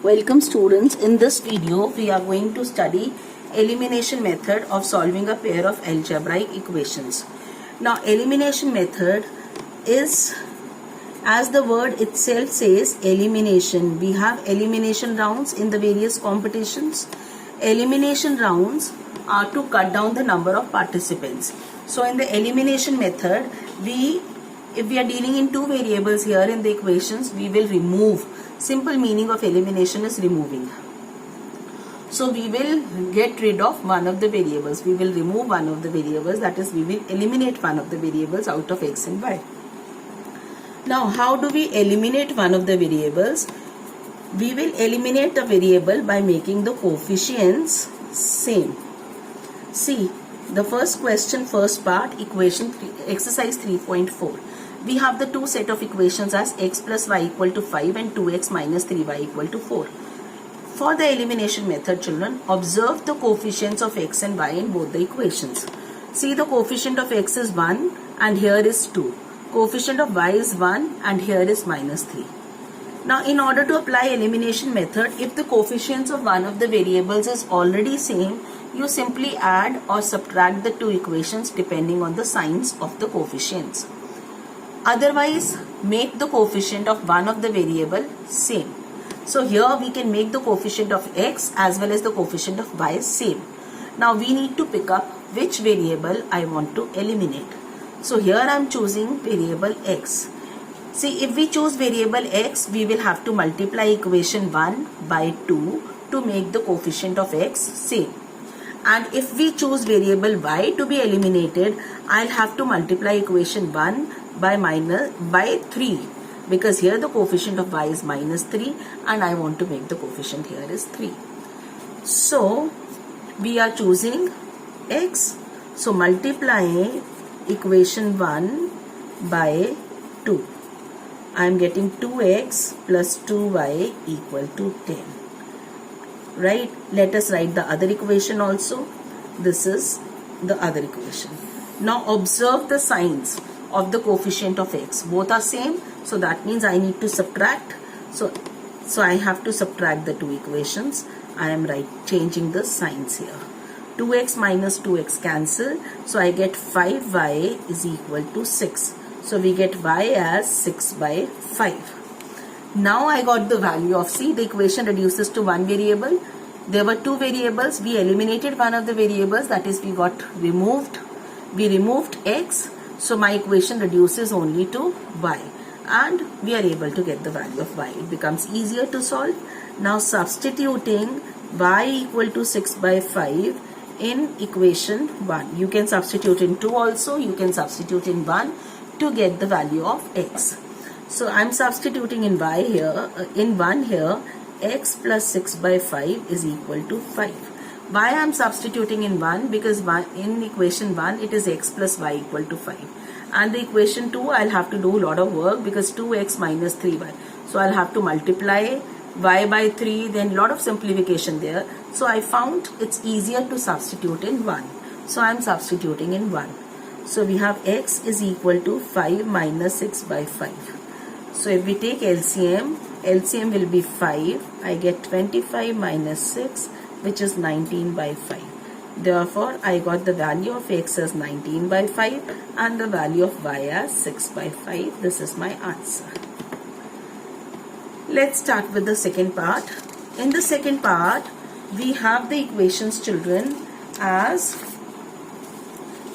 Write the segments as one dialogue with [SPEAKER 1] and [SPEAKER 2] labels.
[SPEAKER 1] Welcome students. In this video we are going to study elimination method of solving a pair of algebraic equations. Now elimination method is, as the word itself says, elimination. We have elimination rounds in the various competitions. Elimination rounds are to cut down the number of participants. So in the elimination method, if we are dealing in two variables here in the equations, we will remove. Simple meaning of elimination is removing. So we will get rid of one of the variables. We will remove one of the variables, that is we will eliminate one of the variables out of x and y. Now how do we eliminate one of the variables? We will eliminate the variable by making the coefficients same. See the first question, first part, equation exercise 3.4. We have the two set of equations as x plus y equal to 5 and 2x minus 3y equal to 4. For the elimination method, children, observe the coefficients of x and y in both the equations. See, the coefficient of x is 1 and here is 2. Coefficient of y is 1 and here is minus 3. Now in order to apply elimination method, if the coefficients of one of the variables is already same, you simply add or subtract the two equations depending on the signs of the coefficients. Otherwise, make the coefficient of one of the variable same. So here we can make the coefficient of x as well as the coefficient of y same. Now we need to pick up which variable I want to eliminate. So here I am choosing variable x. See, if we choose variable x, we will have to multiply equation 1 by 2 to make the coefficient of x same. And if we choose variable y to be eliminated, I'll have to multiply equation 1 by 3, because here the coefficient of y is minus 3 and I want to make the coefficient here is 3. So we are choosing x. So multiplying equation 1 by 2. I am getting 2x plus 2y equal to 10. Right? Let us write the other equation also. This is the other equation. Now observe the signs of the coefficient of x. Both are same. So that means I need to subtract. So I have to subtract the two equations. I am changing the signs here. 2x minus 2x cancel. So I get 5y is equal to 6. So we get y as 6 by 5. Now I got the value of c. The equation reduces to one variable. There were two variables. We eliminated one of the variables, that is we removed x. So my equation reduces only to y. And we are able to get the value of y. It becomes easier to solve. Now substituting y equal to 6 by 5 in equation 1. You can substitute in 2 also. You can substitute in 1 to get the value of x. So I am substituting in y here, in 1 here, x plus 6 by 5 is equal to 5. Why I am substituting in 1? Because in equation 1 it is x plus y equal to 5. And the equation 2 I'll have to do a lot of work because 2x minus 3y. So I'll have to multiply y by 3, then lot of simplification there. So I found it's easier to substitute in 1. So I am substituting in 1. So we have x is equal to 5 minus 6 by 5. So if we take LCM, LCM will be 5. I get 25 minus 6, which is 19 by 5. Therefore, I got the value of x as 19 by 5 and the value of y as 6 by 5. This is my answer. Let's start with the second part. In the second part, we have the equations, children, as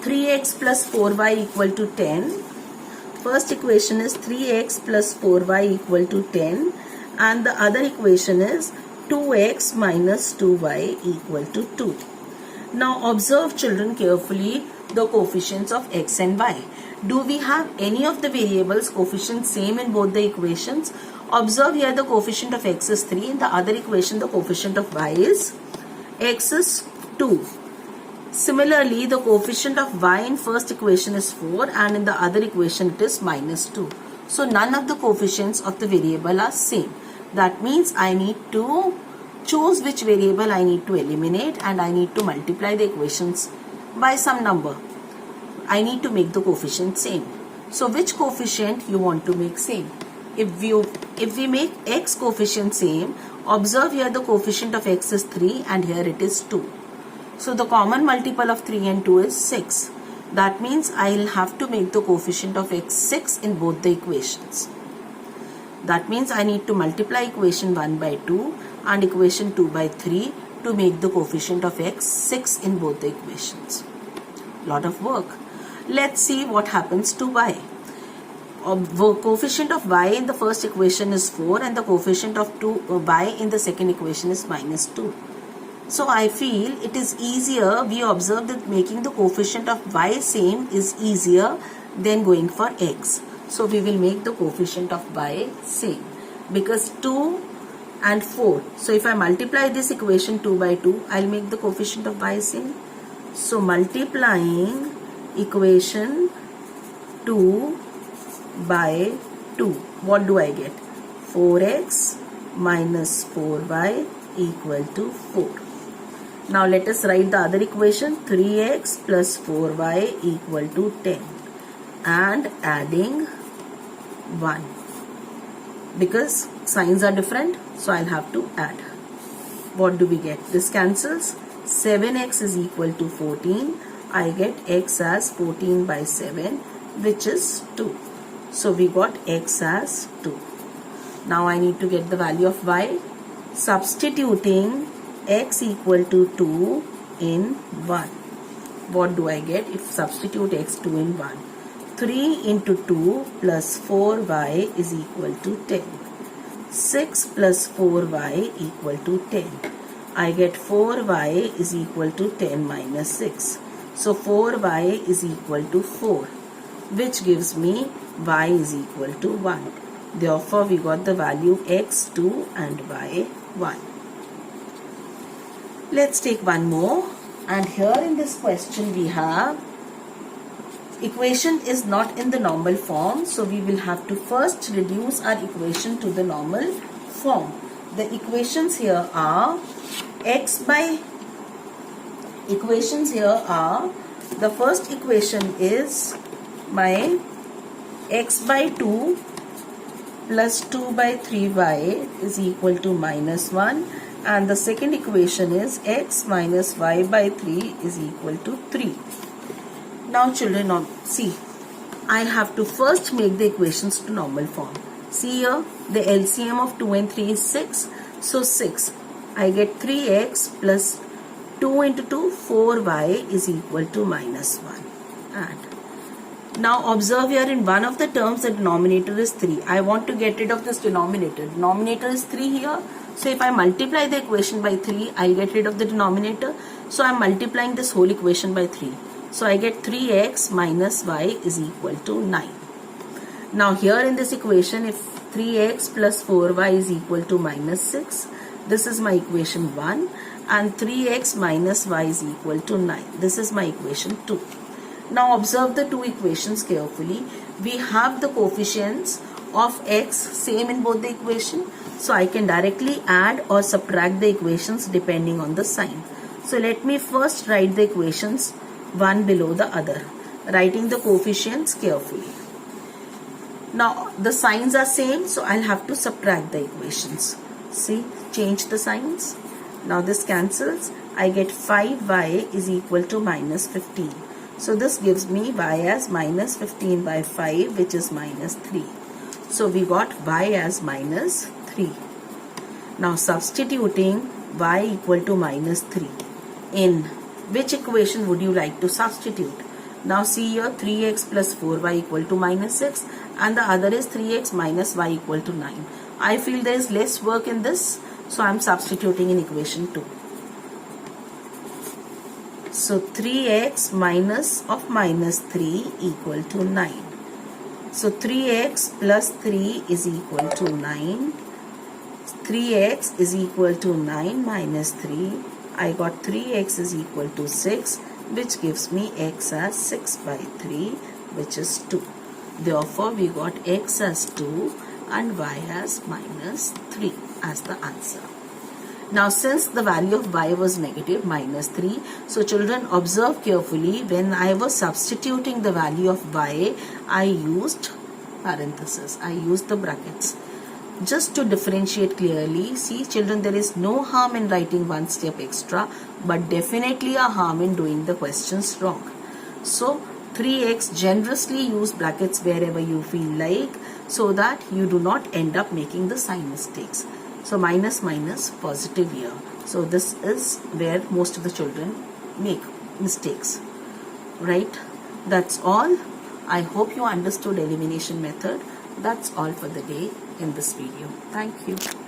[SPEAKER 1] 3x plus 4y equal to 10. First equation is 3x plus 4y equal to 10 and the other equation is 2x minus 2y equal to 2. Now observe, children, carefully the coefficients of x and y. Do we have any of the variables coefficient same in both the equations? Observe here the coefficient of x is 3. In the other equation the coefficient of y is x is 2. Similarly, the coefficient of y in first equation is 4 and in the other equation it is minus 2. So none of the coefficients of the variable are same. That means I need to choose which variable I need to eliminate and I need to multiply the equations by some number. I need to make the coefficient same. So which coefficient you want to make same? If you If we make x coefficient same, observe here the coefficient of x is 3 and here it is 2. So the common multiple of 3 and 2 is 6. That means I will have to make the coefficient of x 6 in both the equations. That means I need to multiply equation 1 by 2 and equation 2 by 3 to make the coefficient of x 6 in both the equations. Lot of work. Let's see what happens to y. Coefficient of y in the first equation is 4 and the coefficient of y in the second equation is minus 2. So I feel it is easier, we observe that making the coefficient of y same is easier than going for x. So we will make the coefficient of y same because 2 and 4. So if I multiply this equation 2 by 2, I will make the coefficient of y same. So multiplying equation 2 by 2, what do I get? 4x minus 4y equal to 4. Now let us write the other equation, 3x plus 4y equal to 10 and adding 1 because signs are different, so I'll have to add. What do we get? This cancels. 7x is equal to 14. I get x as 14 by 7, which is 2. So we got x as 2. Now I need to get the value of y. Substituting x equal to 2 in 1. What do I get if substitute x 2 in 1? 3 into 2 plus 4y is equal to 10. 6 plus 4y equal to 10. I get 4y is equal to 10 minus 6. So 4y is equal to 4, which gives me y is equal to 1. Therefore, we got the value x 2 and y 1. Let's take one more. And here in this question we have equation is not in the normal form. So we will have to first reduce our equation to the normal form. The equations here are the first equation is my x by 2 plus 2 by 3y is equal to minus 1, and the second equation is x minus y by 3 is equal to 3. Now children, see, I have to first make the equations to normal form. See here, the LCM of 2 and 3 is 6. So 6. I get 3x plus 2 into 2, 4y is equal to minus 1. And now observe here in one of the terms the denominator is 3. I want to get rid of this denominator. Denominator is 3 here. So if I multiply the equation by 3, I'll get rid of the denominator. So I'm multiplying this whole equation by 3. So I get 3x minus y is equal to 9. Now here in this equation, if 3x plus 4y is equal to minus 6, this is my equation 1, and 3x minus y is equal to 9. This is my equation 2. Now observe the two equations carefully. We have the coefficients of x same in both the equation. So I can directly add or subtract the equations depending on the sign. So let me first write the equations one below the other, writing the coefficients carefully. Now the signs are same, so I'll have to subtract the equations. See, change the signs. Now this cancels. I get 5y is equal to minus 15. So this gives me y as minus 15 by 5, which is minus 3. So we got y as minus 3. Now substituting y equal to minus 3. In which equation would you like to substitute? Now see here, 3x plus 4y equal to minus 6, and the other is 3x minus y equal to 9. I feel there is less work in this, so I am substituting in equation 2. So 3x minus of minus 3 equal to 9. So 3x plus 3 is equal to 9. 3x is equal to 9 minus 3. I got 3x is equal to 6, which gives me x as 6 by 3, which is 2. Therefore, we got x as 2 and y as minus 3 as the answer. Now, since the value of y was negative, minus 3, so children observe carefully, when I was substituting the value of y, I used parenthesis, I used the brackets. just to differentiate clearly, see children, there is no harm in writing one step extra, but definitely a harm in doing the questions wrong. So 3x, generously use brackets wherever you feel like, so that you do not end up making the sign mistakes. So minus minus positive here. So this is where most of the children make mistakes, right? That's all. I hope you understood elimination method. That's all for the day in this video. Thank you.